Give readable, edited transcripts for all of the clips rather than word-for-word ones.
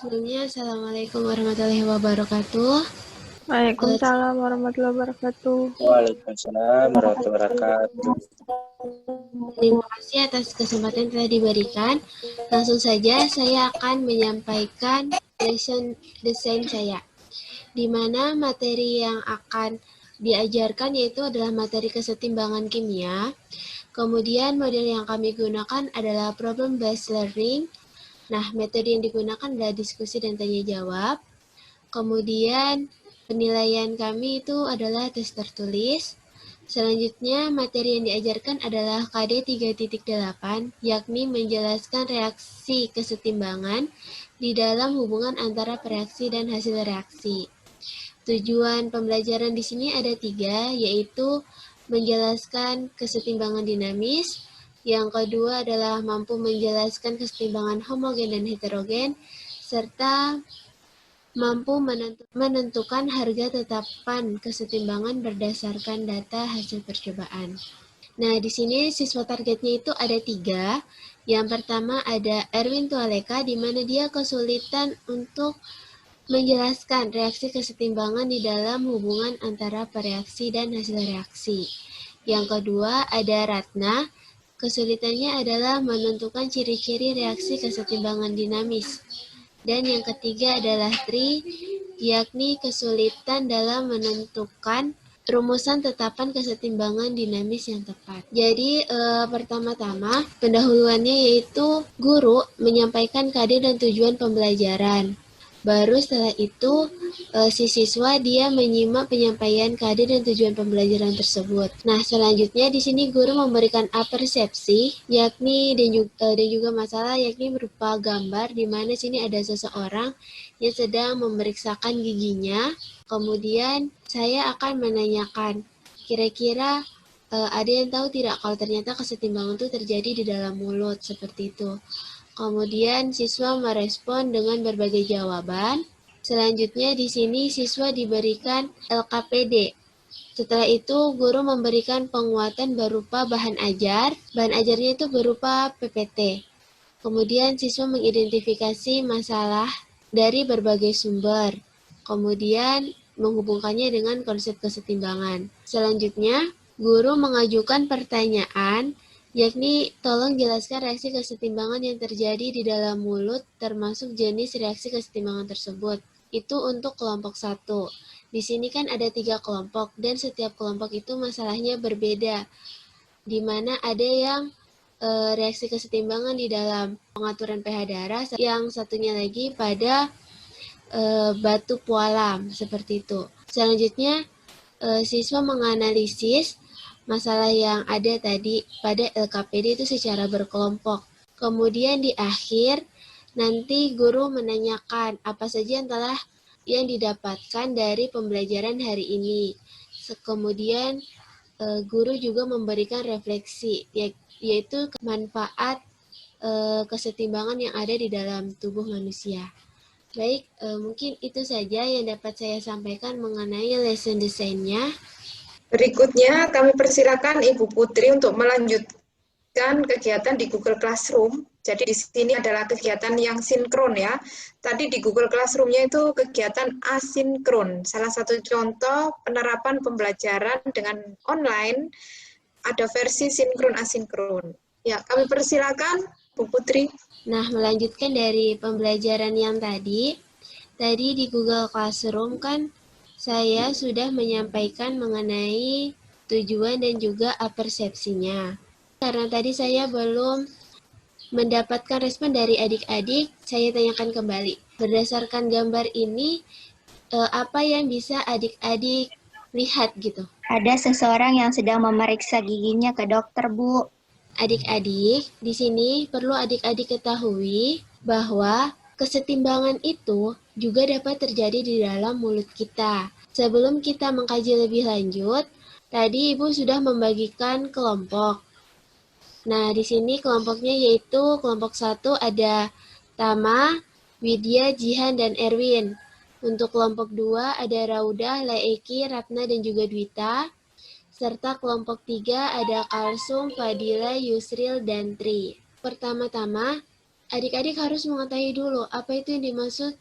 Sebelumnya, Assalamualaikum warahmatullahi wabarakatuh. Waalaikumsalam warahmatullahi wabarakatuh. Waalaikumsalam warahmatullahi wabarakatuh. Terima kasih atas kesempatan yang telah diberikan. Langsung saja saya akan menyampaikan lesson desain saya, di mana materi yang akan diajarkan yaitu adalah materi kesetimbangan kimia. Kemudian model yang kami gunakan adalah problem based learning. Nah, metode yang digunakan adalah diskusi dan tanya jawab. Kemudian penilaian kami itu adalah tes tertulis. Selanjutnya, materi yang diajarkan adalah KD 3.8, yakni menjelaskan reaksi kesetimbangan di dalam hubungan antara reaksi dan hasil reaksi. Tujuan pembelajaran di sini ada 3, yaitu menjelaskan kesetimbangan dinamis, yang kedua adalah mampu menjelaskan kesetimbangan homogen dan heterogen, serta mampu menentukan harga tetapan kesetimbangan berdasarkan data hasil percobaan. Nah, di sini siswa targetnya itu ada 3. Yang pertama ada Erwin Tualeka, di mana dia kesulitan untuk menjelaskan reaksi kesetimbangan di dalam hubungan antara reaksi dan hasil reaksi. Yang kedua ada Ratna, kesulitannya adalah menentukan ciri-ciri reaksi kesetimbangan dinamis. Dan yang ketiga adalah Tri, yakni kesulitan dalam menentukan rumusan tetapan kesetimbangan dinamis yang tepat. Jadi pertama-tama pendahuluannya yaitu guru menyampaikan KD dan tujuan pembelajaran. Baru setelah itu si siswa dia menyimak penyampaian KD dan tujuan pembelajaran tersebut. Nah, selanjutnya di sini guru memberikan apersepsi, yakni dan juga masalah, yakni berupa gambar di mana sini ada seseorang yang sedang memeriksakan giginya. Kemudian saya akan menanyakan, kira-kira ada yang tahu tidak kalau ternyata kesetimbangan itu terjadi di dalam mulut, seperti itu. Kemudian siswa merespon dengan berbagai jawaban. Selanjutnya di sini siswa diberikan LKPD. Setelah itu guru memberikan penguatan berupa bahan ajar. Bahan ajarnya itu berupa PPT. Kemudian siswa mengidentifikasi masalah dari berbagai sumber. Kemudian menghubungkannya dengan konsep kesetimbangan. Selanjutnya, guru mengajukan pertanyaan, yakni tolong jelaskan reaksi kesetimbangan yang terjadi di dalam mulut termasuk jenis reaksi kesetimbangan tersebut. Itu untuk kelompok 1. Di sini kan ada 3 kelompok dan setiap kelompok itu masalahnya berbeda. Di mana ada yang reaksi kesetimbangan di dalam pengaturan pH darah, yang satunya lagi pada batu pualam, seperti itu. Selanjutnya, siswa menganalisis masalah yang ada tadi pada LKPD itu secara berkelompok. Kemudian di akhir, nanti guru menanyakan apa saja yang telah yang didapatkan dari pembelajaran hari ini. Kemudian guru juga memberikan refleksi, yaitu manfaat kesetimbangan yang ada di dalam tubuh manusia. Baik, mungkin itu saja yang dapat saya sampaikan mengenai lesson desainnya. Berikutnya kami persilakan Ibu Putri untuk melanjutkan kegiatan di Google Classroom. Jadi di sini adalah kegiatan yang sinkron ya. Tadi di Google Classroom-nya itu kegiatan asinkron. Salah satu contoh penerapan pembelajaran dengan online ada versi sinkron asinkron. Ya, kami persilakan Bu Putri. Nah, melanjutkan dari pembelajaran yang tadi di Google Classroom kan saya sudah menyampaikan mengenai tujuan dan juga persepsinya. Karena tadi saya belum mendapatkan respon dari adik-adik, saya tanyakan kembali. Berdasarkan gambar ini, apa yang bisa adik-adik lihat gitu? Ada seseorang yang sedang memeriksa giginya ke dokter, Bu. Adik-adik, di sini perlu adik-adik ketahui bahwa kesetimbangan itu juga dapat terjadi di dalam mulut kita. Sebelum kita mengkaji lebih lanjut, tadi Ibu sudah membagikan kelompok. Nah, di sini kelompoknya yaitu kelompok 1 ada Tama, Widya, Jihan, dan Erwin. Untuk kelompok 2 ada Raudah, Laeki, Ratna, dan juga Dwita. Serta kelompok 3 ada Kalsum, Fadila, Yusril, dan Tri. Pertama-tama, adik-adik harus mengetahui dulu apa itu yang dimaksud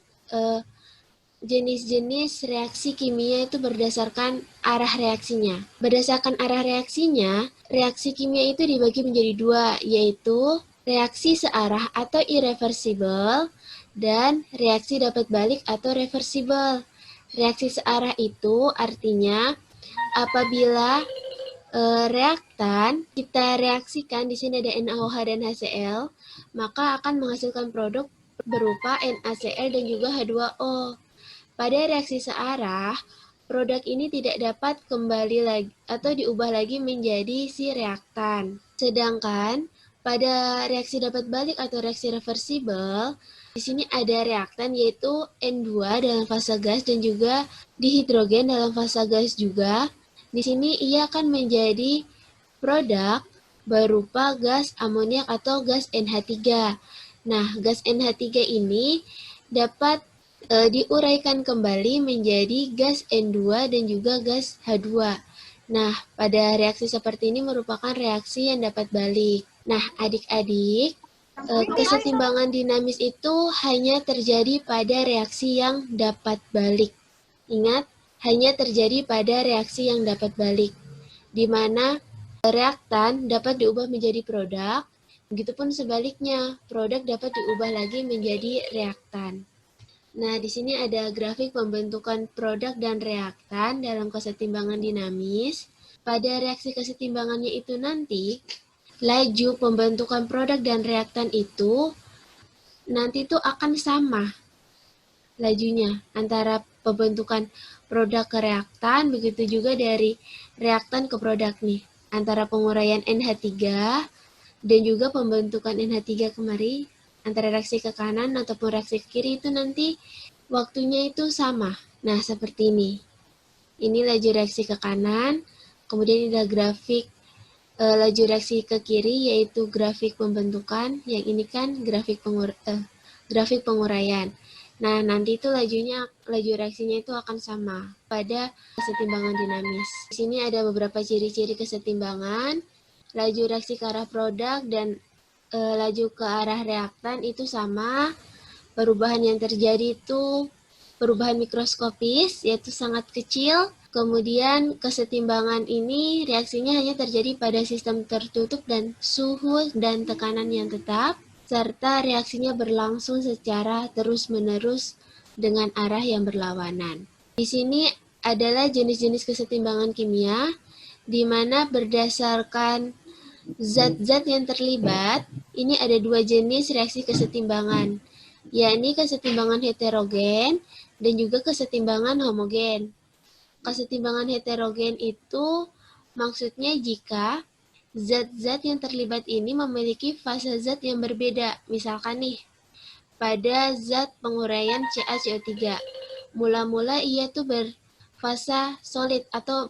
jenis-jenis reaksi kimia itu berdasarkan arah reaksinya. Berdasarkan arah reaksinya, reaksi kimia itu dibagi menjadi dua, yaitu reaksi searah atau irreversible dan reaksi dapat balik atau reversible. Reaksi searah itu artinya apabila reaktan kita reaksikan, di sini ada NaOH dan HCl, maka akan menghasilkan produk berupa NaCl dan juga H2O. Pada reaksi searah, produk ini tidak dapat kembali lagi atau diubah lagi menjadi si reaktan. Sedangkan pada reaksi dapat balik atau reaksi reversible, di sini ada reaktan yaitu N2 dalam fase gas dan juga dihidrogen dalam fase gas juga. Di sini ia akan menjadi produk berupa gas amoniak atau gas NH3. Nah, gas NH3 ini dapat diuraikan kembali menjadi gas N2 dan juga gas H2. Nah, pada reaksi seperti ini merupakan reaksi yang dapat balik. Nah, adik-adik, kesetimbangan dinamis itu hanya terjadi pada reaksi yang dapat balik. Ingat, hanya terjadi pada reaksi yang dapat balik, di mana reaktan dapat diubah menjadi produk, begitupun sebaliknya, produk dapat diubah lagi menjadi reaktan. Nah, di sini ada grafik pembentukan produk dan reaktan dalam kesetimbangan dinamis. Pada reaksi kesetimbangannya itu nanti, laju pembentukan produk dan reaktan itu nanti itu akan sama lajunya antara pembentukan produk ke reaktan, begitu juga dari reaktan ke produk nih. Antara penguraian NH3 dan juga pembentukan NH3 kemari, antara reaksi ke kanan ataupun reaksi ke kiri itu nanti waktunya itu sama. Nah, seperti ini. Ini laju reaksi ke kanan, kemudian ini ada grafik laju reaksi ke kiri, yaitu grafik pembentukan. Yang ini kan grafik penguraian. Nah, nanti itu laju reaksinya itu akan sama pada kesetimbangan dinamis. Di sini ada beberapa ciri-ciri kesetimbangan. Laju reaksi ke arah produk dan laju ke arah reaktan itu sama. Perubahan yang terjadi itu perubahan mikroskopis, yaitu sangat kecil. Kemudian kesetimbangan ini reaksinya hanya terjadi pada sistem tertutup dan suhu dan tekanan yang tetap, serta reaksinya berlangsung secara terus-menerus dengan arah yang berlawanan. Di sini adalah jenis-jenis kesetimbangan kimia, di mana berdasarkan zat-zat yang terlibat, ini ada dua jenis reaksi kesetimbangan, yakni kesetimbangan heterogen dan juga kesetimbangan homogen. Kesetimbangan heterogen itu maksudnya jika zat-zat yang terlibat ini memiliki fase zat yang berbeda. Misalkan nih, pada zat penguraian CaCO3, mula-mula ia tuh berfasa solid atau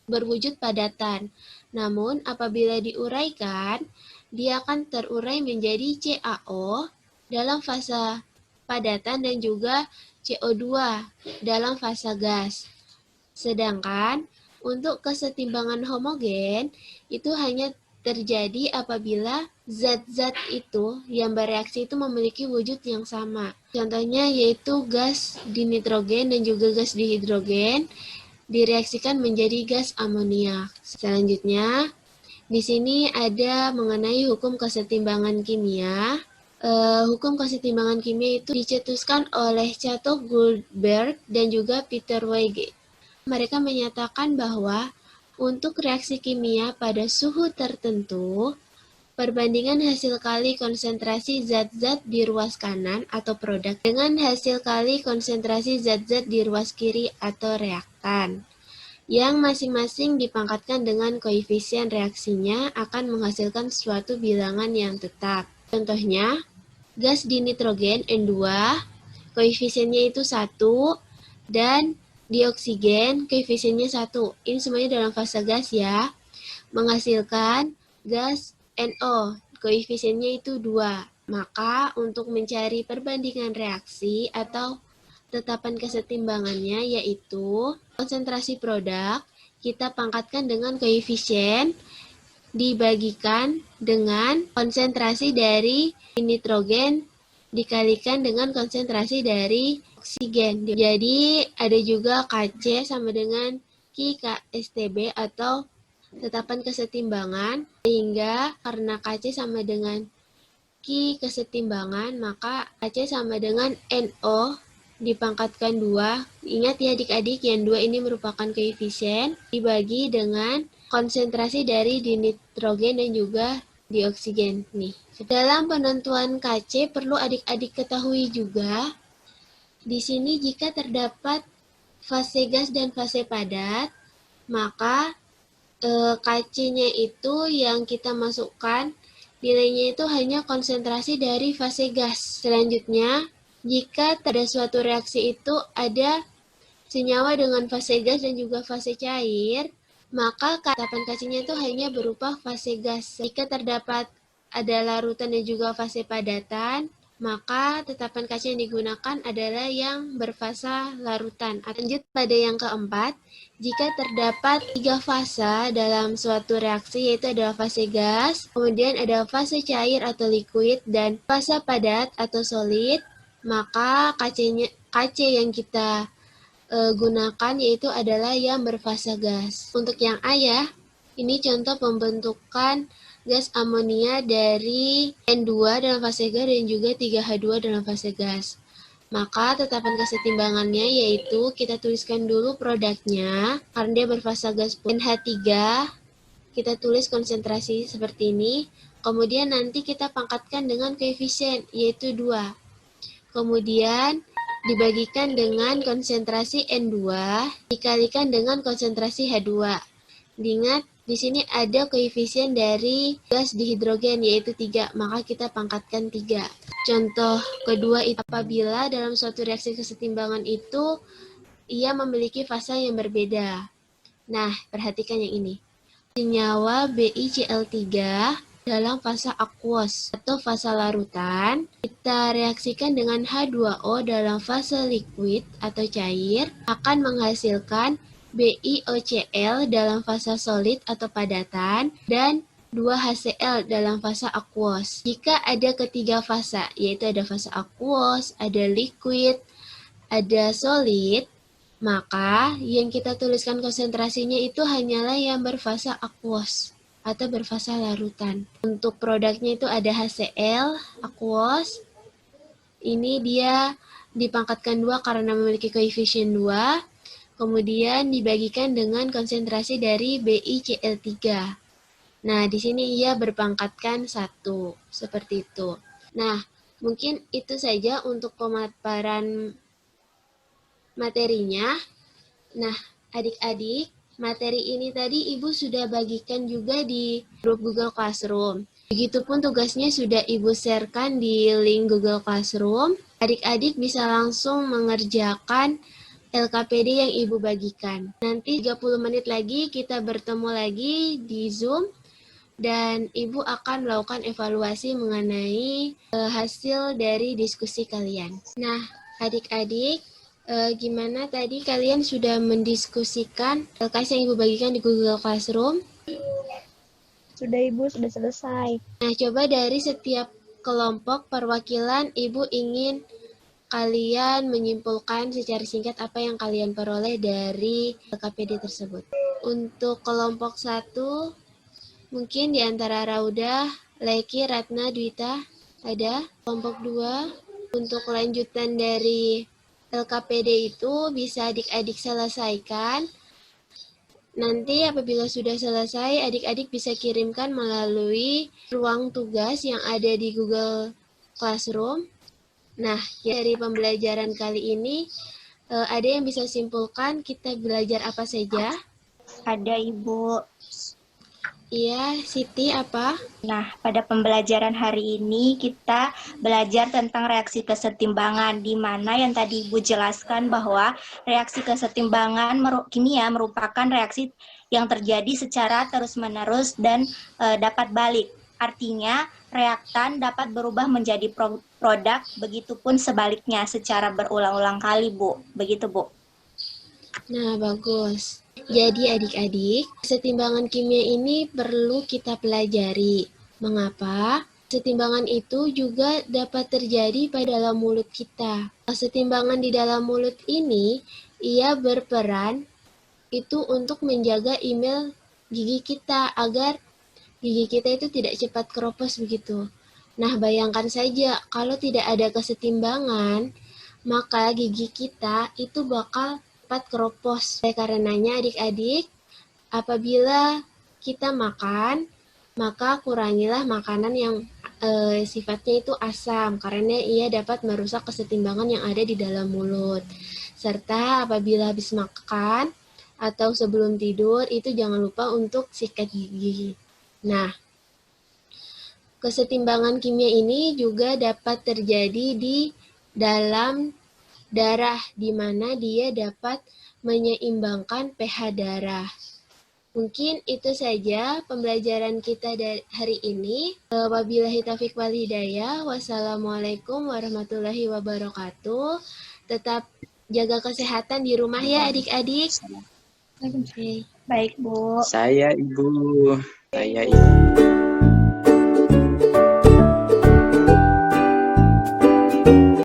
berwujud padatan. Namun, apabila diuraikan, dia akan terurai menjadi CaO dalam fase padatan dan juga CO2 dalam fase gas. Sedangkan untuk kesetimbangan homogen itu hanya terjadi apabila zat-zat itu yang bereaksi itu memiliki wujud yang sama. Contohnya yaitu gas dinitrogen dan juga gas dihidrogen direaksikan menjadi gas amoniak. Selanjutnya, di sini ada mengenai hukum kesetimbangan kimia. Hukum kesetimbangan kimia itu dicetuskan oleh Chateau Goldberg dan juga Peter Weige. Mereka menyatakan bahwa untuk reaksi kimia pada suhu tertentu, perbandingan hasil kali konsentrasi zat-zat di ruas kanan atau produk dengan hasil kali konsentrasi zat-zat di ruas kiri atau reaktan, yang masing-masing dipangkatkan dengan koefisien reaksinya akan menghasilkan suatu bilangan yang tetap. Contohnya, gas dinitrogen N2, koefisiennya itu 1, dan dioksigen koefisiennya 1. Ini semuanya dalam fase gas ya. Menghasilkan gas NO, koefisiennya itu 2. Maka untuk mencari perbandingan reaksi atau tetapan kesetimbangannya yaitu konsentrasi produk kita pangkatkan dengan koefisien dibagikan dengan konsentrasi dari nitrogen dikalikan dengan konsentrasi dari oksigen. Jadi ada juga Kc sama dengan Ki/Kstb atau tetapan kesetimbangan, sehingga karena Kc sama dengan Ki kesetimbangan, maka Kc sama dengan NO dipangkatkan 2. Ingat ya adik-adik, yang 2 ini merupakan koefisien dibagi dengan konsentrasi dari dinitrogen dan juga dioksigen. Nih, dalam penentuan Kc perlu adik-adik ketahui juga, di sini jika terdapat fase gas dan fase padat, maka Kc-nya itu yang kita masukkan, nilainya itu hanya konsentrasi dari fase gas. Selanjutnya, jika pada suatu reaksi itu ada senyawa dengan fase gas dan juga fase cair, maka tetapan Kc-nya itu hanya berupa fase gas. Jika terdapat ada larutan dan juga fase padatan, maka tetapan Kc yang digunakan adalah yang berfasa larutan. Lanjut pada yang keempat, jika terdapat 3 fasa dalam suatu reaksi, yaitu adalah fase gas, kemudian ada fase cair atau liquid, dan fase padat atau solid, maka Kc yang kita gunakan yaitu adalah yang berfasa gas. Untuk yang A ya, ini contoh pembentukan gas amonia dari N2 dalam fase gas dan juga 3H2 dalam fase gas. Maka tetapan kesetimbangannya yaitu kita tuliskan dulu produknya, karena dia berfasa gas NH3, kita tulis konsentrasi seperti ini, kemudian nanti kita pangkatkan dengan koefisien yaitu 2. Kemudian dibagikan dengan konsentrasi N2 dikalikan dengan konsentrasi H2. Diingat, di sini ada koefisien dari gas dihidrogen yaitu 3, maka kita pangkatkan 3. Contoh kedua itu apabila dalam suatu reaksi kesetimbangan itu ia memiliki fasa yang berbeda. Nah, perhatikan yang ini. Senyawa BiCl3 dalam fasa aquos atau fasa larutan, kita reaksikan dengan H2O dalam fase liquid atau cair akan menghasilkan BiOCl dalam fasa solid atau padatan dan 2HCl dalam fasa aquos. Jika ada ketiga fasa, yaitu ada fasa aquos, ada liquid, ada solid, maka yang kita tuliskan konsentrasinya itu hanyalah yang berfasa aquos atau berfasa larutan. Untuk produknya itu ada HCl, aquos. Ini dia dipangkatkan 2 karena memiliki koefisien 2. Kemudian dibagikan dengan konsentrasi dari BiCl3. Nah, di sini ia berpangkatkan 1, seperti itu. Nah, mungkin itu saja untuk pemaparan materinya. Nah, adik-adik, materi ini tadi Ibu sudah bagikan juga di grup Google Classroom. Begitupun tugasnya sudah Ibu sharekan di link Google Classroom. Adik-adik bisa langsung mengerjakan LKPD yang Ibu bagikan. Nanti 30 menit lagi kita bertemu lagi di Zoom dan Ibu akan melakukan evaluasi mengenai hasil dari diskusi kalian. Nah, adik-adik, gimana tadi kalian sudah mendiskusikan LKS yang Ibu bagikan di Google Classroom? Sudah Ibu, sudah selesai. Nah, coba dari setiap kelompok perwakilan Ibu ingin kalian menyimpulkan secara singkat apa yang kalian peroleh dari LKPD tersebut. Untuk kelompok 1, mungkin di antara Raudah, Leki, Ratna, Dwita, ada. Kelompok 2, untuk lanjutan dari LKPD itu bisa adik-adik selesaikan. Nanti apabila sudah selesai, adik-adik bisa kirimkan melalui ruang tugas yang ada di Google Classroom. Nah, dari pembelajaran kali ini, ada yang bisa simpulkan kita belajar apa saja? Ada Ibu. Iya, Siti apa? Nah, pada pembelajaran hari ini kita belajar tentang reaksi kesetimbangan, di mana yang tadi Ibu jelaskan bahwa reaksi kesetimbangan kimia merupakan reaksi yang terjadi secara terus-menerus dan dapat balik. Artinya, reaktan dapat berubah menjadi produk, begitupun sebaliknya secara berulang-ulang kali, Bu. Begitu, Bu. Nah, bagus. Jadi adik-adik, kesetimbangan kimia ini perlu kita pelajari. Mengapa? Kesetimbangan itu juga dapat terjadi pada dalam mulut kita. Kesetimbangan di dalam mulut ini, ia berperan itu untuk menjaga email gigi kita agar gigi kita itu tidak cepat keropos begitu. Nah, bayangkan saja kalau tidak ada kesetimbangan, maka gigi kita itu bakal cepat keropos. Karenanya adik-adik, apabila kita makan, maka kurangilah makanan yang sifatnya itu asam, karena ia dapat merusak kesetimbangan yang ada di dalam mulut. Serta apabila habis makan atau sebelum tidur, itu jangan lupa untuk sikat gigi. Nah, kesetimbangan kimia ini juga dapat terjadi di dalam darah, di mana dia dapat menyeimbangkan pH darah. Mungkin itu saja pembelajaran kita hari ini. Wabillahi taufiq wal hidayah. Wassalamualaikum warahmatullahi wabarakatuh. Tetap jaga kesehatan di rumah ya adik-adik. Baik, Bu. Saya Ibu.